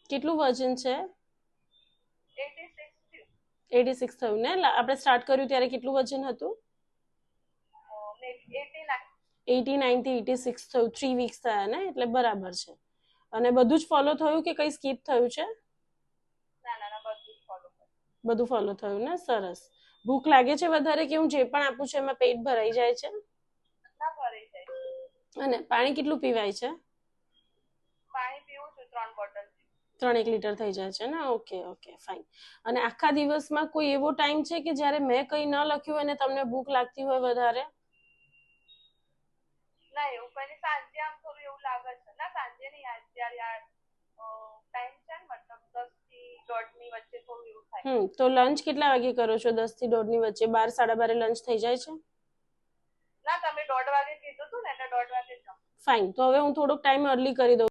કેટલું વજન છે? 86 86 થયું ને? આપણે સ્ટાર્ટ કર્યું ત્યારે કેટલું વજન હતું? મેબી 89. 89 થી 86 થયું, 3 વીક્સ થયા ને, એટલે બરાબર છે. અને બધું જ ફોલો થયું કે કઈ સ્કીપ થયું છે? ના ના ના, બધું જ ફોલો કર. બધું ફોલો થયું ને, સરસ. ભૂખ લાગે છે વધારે કે હું જે પણ આપું છું એમાં પેટ ભરાઈ જાય છે? ના ભરાઈ જાય. અને પાણી કેટલું પીવાય છે? પાણી પીવું છું 3 બોટલ. 3 લીટર થઈ જાય છે ને? Okay okay, fine. અને આખા દિવસમાં કોઈ એવો ટાઈમ છે કે જ્યારે મેં કંઈ ન લખ્યું હોય અને તમને ભૂખ લાગતી હોય વધારે? ના એવું કઈ નહીં, સાંજે આમ થોડું એવું લાગે છે. ના સાંજે નહીં, અત્યારે યાર ટાઈમ છે ને, મતલબ 10 થી 1:30 ની વચ્ચે થોડું એવું થાય. તો લંચ કેટલા વાગે કરો છો? 10 થી 1:30 ની વચ્ચે? 12 12:30 લંચ થઈ જાય છે? ના તમે 1:30 વાગે કીધું હતું ને, એટલે 1:30 વાગે જાઉં. ફાઇન, તો હવે હું થોડોક ટાઈમ અર્લી કરી દઉં.